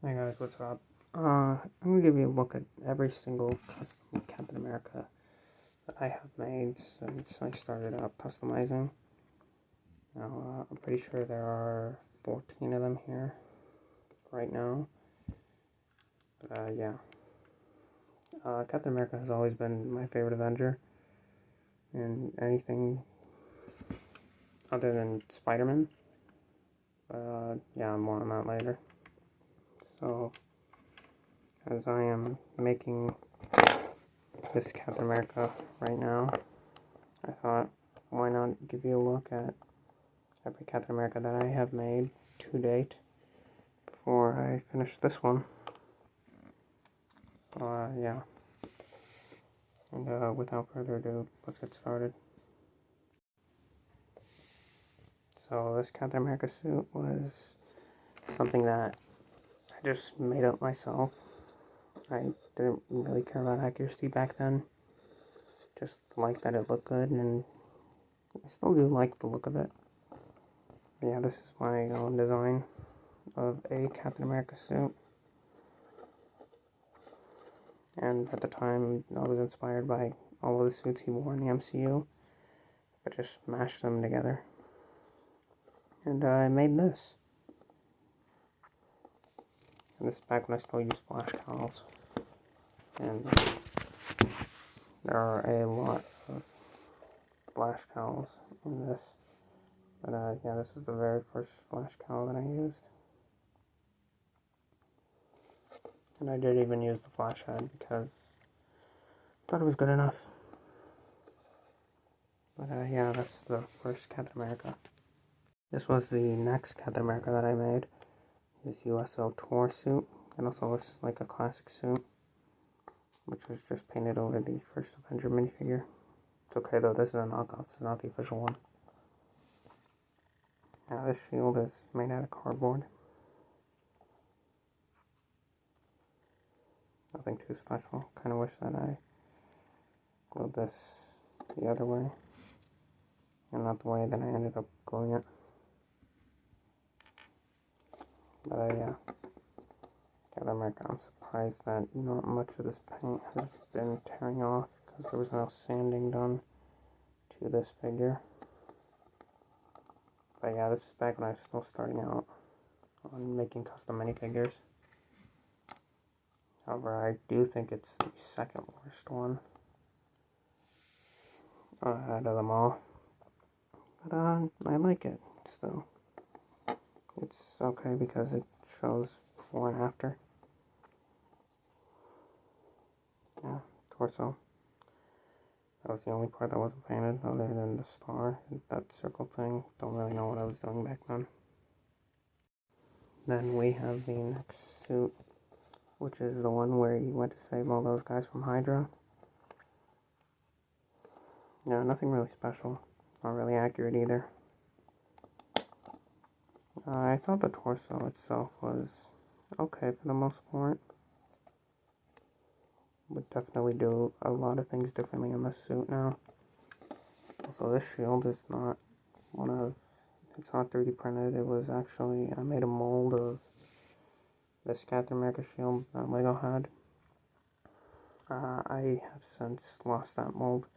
Hey guys, what's up? I'm gonna give you a look at every single custom Captain America that I have made since I started out customizing. Now, I'm pretty sure there are 14 of them here right now. But, yeah. Captain America has always been my favorite Avenger. And anything other than Spider-Man. Yeah, more on that later. So, as I am making this Captain America right now, I thought, why not give you a look at every Captain America that I have made to date before I finish this one. So, yeah. And without further ado, let's get started. So this Captain America suit was something that I just made up myself. I didn't really care about accuracy back then. Just liked that it looked good, and I still do like the look of it. But yeah, this is my own design of a Captain America suit. And at the time, I was inspired by all of the suits he wore in the MCU. I just mashed them together. And I made this. And this is back when I still used flash cowls. And there are a lot of flash cowls in this. But yeah, this is the very first flash cowl that I used. And I did even use the flash head because I thought it was good enough. But yeah, that's the first Captain America. This was the next Captain America that I made. His USO tour suit. It also looks like a classic suit, which was just painted over the first Avenger minifigure. It's okay though, this is a knockoff, this is not the official one. Now this shield is made out of cardboard. Nothing too special. Kind of wish that I glued this the other way, and not the way that I ended up gluing it. But yeah, Captain America, I'm surprised that not much of this paint has been tearing off, because there was no sanding done to this figure. But yeah, this is back when I was still starting out on making custom minifigures. However, I do think it's the second worst one out of them all. But I like it still. It's okay because it shows before and after. Yeah, torso. That was the only part that wasn't painted other than the star, that circle thing. Don't really know what I was doing back then. Then we have the next suit, which is the one where he went to save all those guys from HYDRA. Yeah, nothing really special. Not really accurate either. I thought the torso itself was okay for the most part. Would definitely do a lot of things differently in this suit now. Also, this shield is not it's not 3D printed. It was actually, I made a mold of this Captain America shield that Lego had. I have since lost that mold.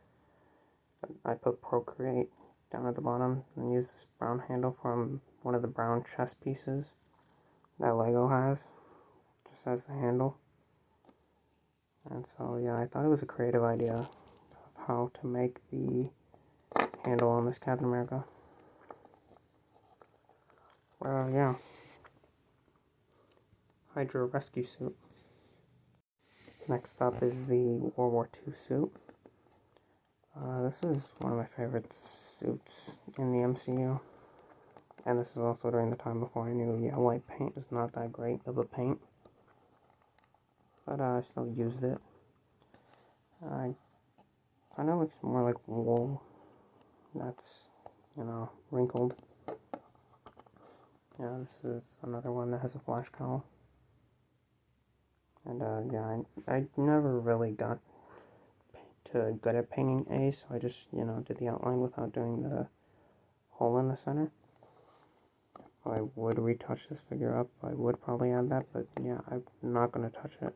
But I put Procreate down at the bottom and used this brown handle from one of the brown chess pieces that Lego has, just as the handle. And so yeah, I thought it was a creative idea of how to make the handle on this Captain America. Well, yeah. HYDRA rescue suit. Next up is the World War II suit. This is one of my favorite suits in the MCU. And this is also during the time before I knew white paint is not that great of a paint. But I still used it. I know it looks more like wool that's, wrinkled. Yeah, this is another one that has a flash cowl. And yeah, I never really got good at painting A, so I just, did the outline without doing the hole in the center. if I would retouch this figure up, I would probably add that, but yeah, I'm not going to touch it.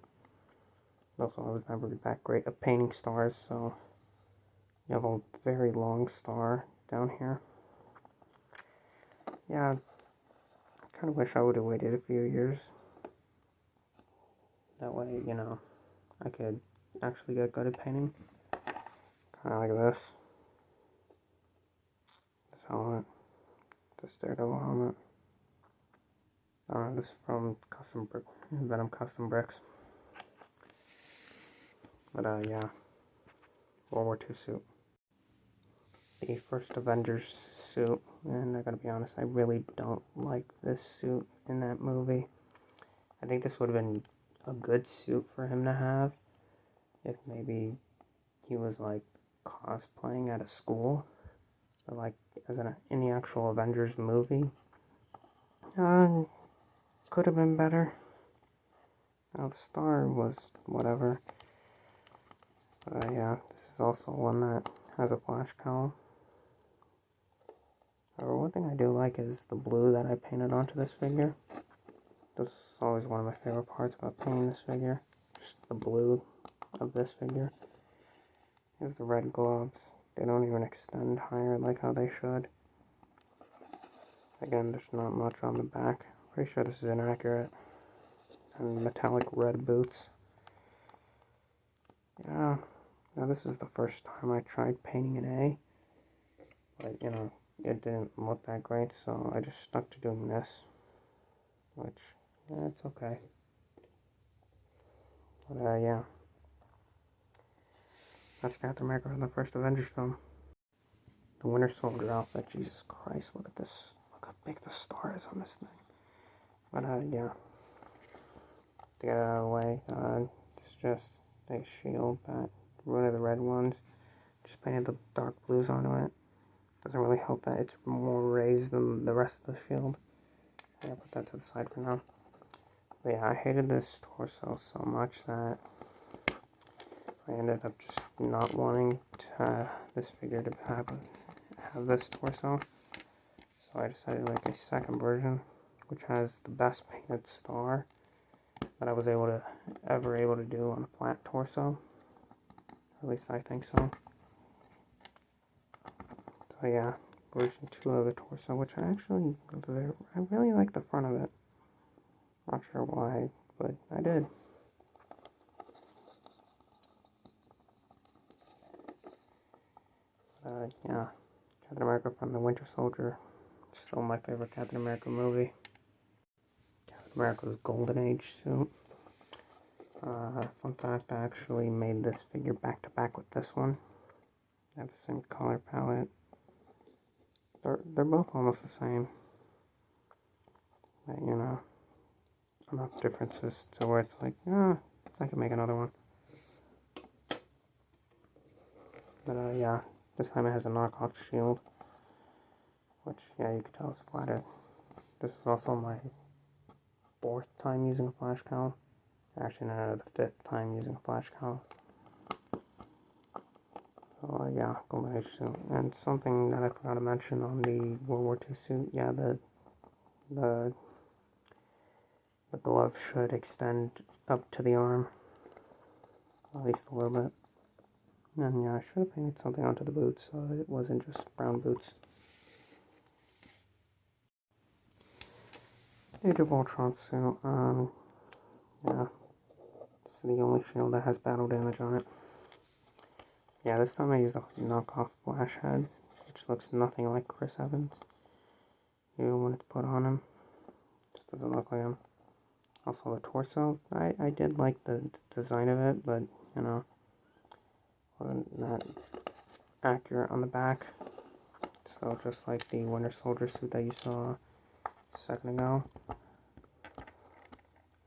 Also, I was never that great at painting stars, so you have a very long star down here. Yeah, I kind of wish I would have waited a few years. That way, you know, I could actually get good at painting. Kind of like this. This helmet. This Daredevil helmet. This is from Venom Custom Bricks. But yeah, World War II suit. The first Avengers suit, and I gotta be honest, I really don't like this suit in that movie. I think this would have been a good suit for him to have if maybe he was like cosplaying at a school, or like as in the actual Avengers movie. Could have been better. Now the star was whatever. But yeah, this is also one that has a flash cowl. One thing I do like is the blue that I painted onto this figure. This is always one of my favorite parts about painting this figure. Just the blue of this figure. Here's the red gloves. They don't even extend higher like how they should. Again, there's not much on the back. Pretty sure this is inaccurate. And metallic red boots. Yeah, now this is the first time I tried painting an A. But, you know, it didn't look that great, so I just stuck to doing this. Which, yeah, it's okay. But, yeah. That's Captain America from the first Avengers film. The Winter Soldier outfit, Jesus Christ, look at this. Look how big the star is on this thing. But, yeah. To get it out of the way, it's just a shield that one of the red ones. Just painted the dark blues onto it. Doesn't really help that it's more raised than the rest of the shield. Yeah, put that to the side for now. But yeah, I hated this torso so much that I ended up just not wanting this figure to have this torso. So I decided to make a second version, which has the best painted star that I was ever able to do on a flat torso. At least I think so. So yeah, version 2 of the torso, which I really like the front of it. Not sure why, but I did. Yeah, Captain America from the Winter Soldier. Still my favorite Captain America movie. Captain America's Golden Age suit. Fun fact, I actually made this figure back to back with this one. They have the same color palette. They're both almost the same. But, you know, enough differences to where it's like, I can make another one. But, yeah, this time it has a knockoff shield. Which, yeah, you can tell it's flattered. This is also my 4th time using a flash cowl. Actually, no, the 5th time using a flash cowl. So, yeah, Golden Age suit. And something that I forgot to mention on the World War II suit, yeah, the glove should extend up to the arm. At least a little bit. And yeah, I should have painted something onto the boots so it wasn't just brown boots. Age of Ultron suit, yeah. This is the only shield that has battle damage on it. Yeah, this time I used a knockoff Flash head, which looks nothing like Chris Evans. Even when it's put on him, just doesn't look like him. Also the torso, I did like the design of it, but, you know, wasn't that accurate on the back. So just like the Winter Soldier suit that you saw a second ago.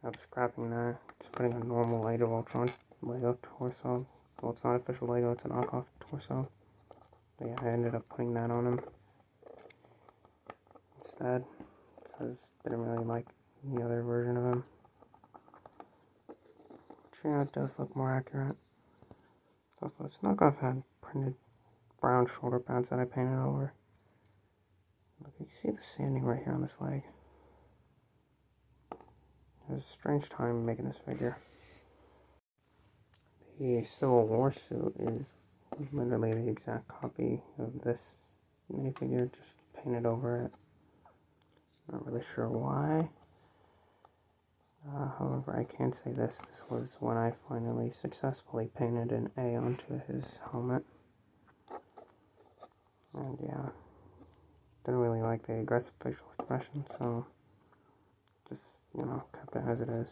I'm scrapping that, just putting a normal Age of Ultron Lego torso. Well, it's not official Lego, it's a knockoff torso. But yeah, I ended up putting that on him instead, because I didn't really like the other version of him. Which, yeah, it does look more accurate. Also, this knockoff had printed brown shoulder pads that I painted over. Look You see the sanding right here on this leg. It was a strange time making this figure. The Civil War suit is literally the exact copy of this minifigure, just painted over it. Not really sure why. However, I can say this was when I finally successfully painted an A onto his helmet. And yeah, didn't really like the aggressive facial expression, so just, you know, kept it as it is.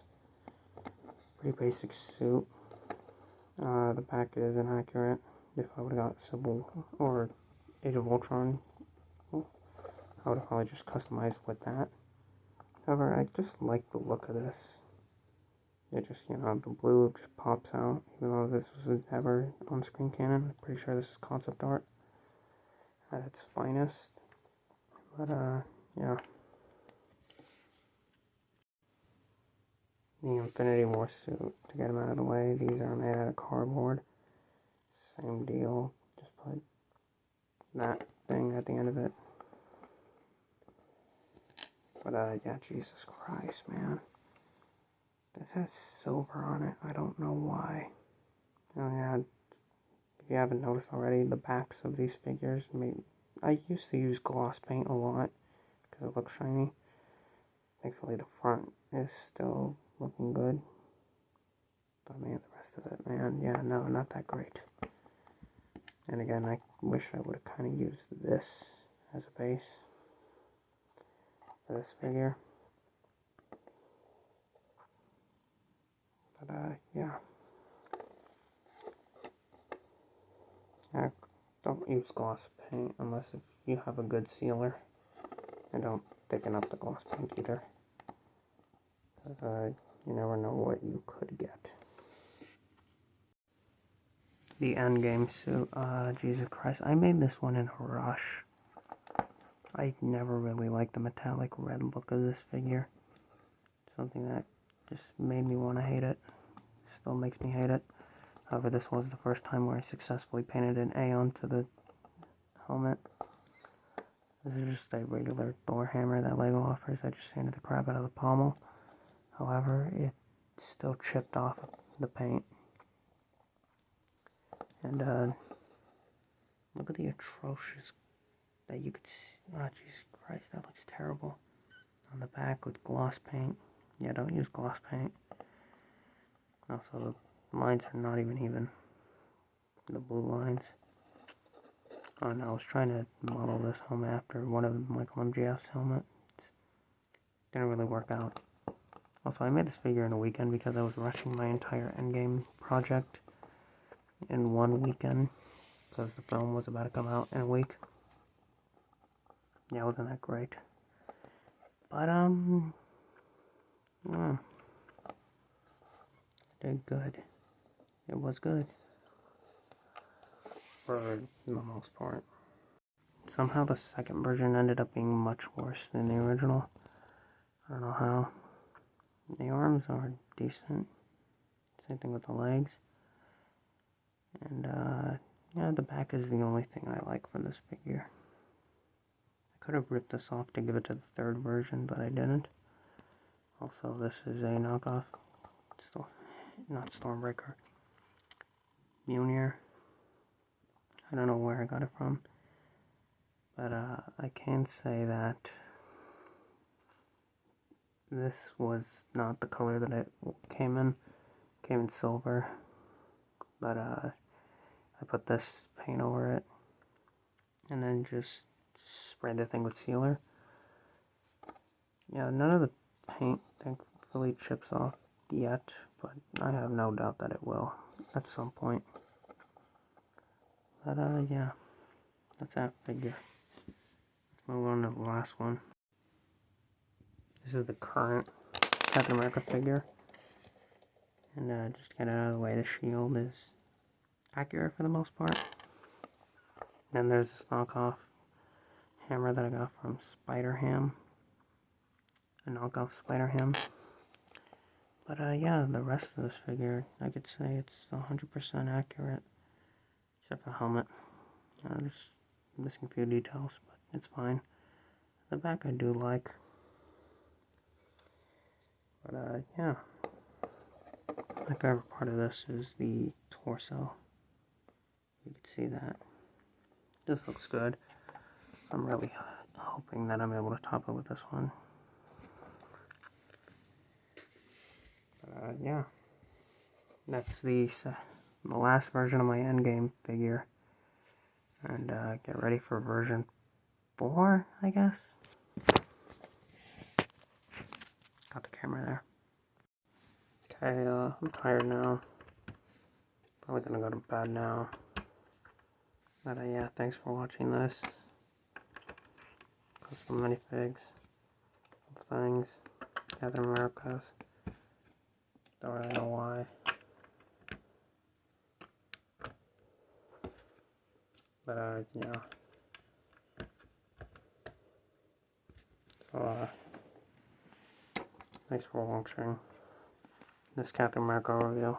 Pretty basic suit. The back is inaccurate. If I would have got Civil or Age of Ultron, I would have probably just customized with that. However, I just like the look of this. It just, you know, the blue just pops out, even though this was never on-screen canon. I'm pretty sure this is concept art at its finest. But, yeah. The Infinity War suit, to get them out of the way, these are made out of cardboard. Same deal, just put that thing at the end of it. But, yeah, Jesus Christ, man. This has silver on it. I don't know why. Oh, yeah. If you haven't noticed already, the backs of these figures, I used to use gloss paint a lot because it looks shiny. Thankfully, the front is still looking good. But, man, the rest of it, man, yeah, no, not that great. And again, I wish I would have kind of used this as a base for this figure. But, yeah. Don't use gloss paint unless if you have a good sealer. And don't thicken up the gloss paint either. Because, you never know what you could get. The Endgame suit, Jesus Christ, I made this one in a rush. I never really liked the metallic red look of this figure. Something that just made me want to hate it. Still makes me hate it. However, this was the first time where I successfully painted an A onto the helmet. This is just a regular Thor hammer that Lego offers. I just sanded the crap out of the pommel. However, it still chipped off the paint. And, look at the atrocious that you could see. Oh, Jesus Christ, that looks terrible. On the back with gloss paint. Yeah, don't use gloss paint. Also, the lines are not even. The blue lines. Oh no, I was trying to model this helmet after one of Michael MGF's helmets. Didn't really work out. Also, I made this figure in a weekend because I was rushing my entire Endgame project in one weekend. Because the film was about to come out in a week. Yeah, wasn't that great. But, did good. It was good. For the most part. Somehow the second version ended up being much worse than the original. I don't know how. The arms are decent. Same thing with the legs. And, yeah, the back is the only thing I like from this figure. I could have ripped this off to give it to the third version, but I didn't. Also, this is a knockoff. Still, not Stormbreaker. Mjolnir. I don't know where I got it from. But, I can say that this was not the color that it came in. It came in silver. But, I put this paint over it. And then just sprayed the thing with sealer. Yeah, none of the paint thankfully chips off yet. But I have no doubt that it will at some point. But, yeah. That's that figure. Let's move on to the last one. This is the current Captain America figure. And just to get it out of the way, the shield is accurate for the most part. Then there's this knockoff hammer that I got from Spider-Ham. A knockoff Spider-Ham. But yeah, the rest of this figure, I could say it's 100% accurate. Except for the helmet. Just missing a few details, but it's fine. The back I do like. But, yeah. My favorite part of this is the torso. You can see that. This looks good. I'm really hoping that I'm able to top it with this one. Yeah. That's the last version of my endgame figure. And get ready for version 4, I guess. Got the camera there. Okay, I'm tired now. Probably gonna go to bed now. But yeah, thanks for watching this. Custom minifigs of things. Captain America's. Don't really know why. But yeah. So thanks for watching this Captain America review.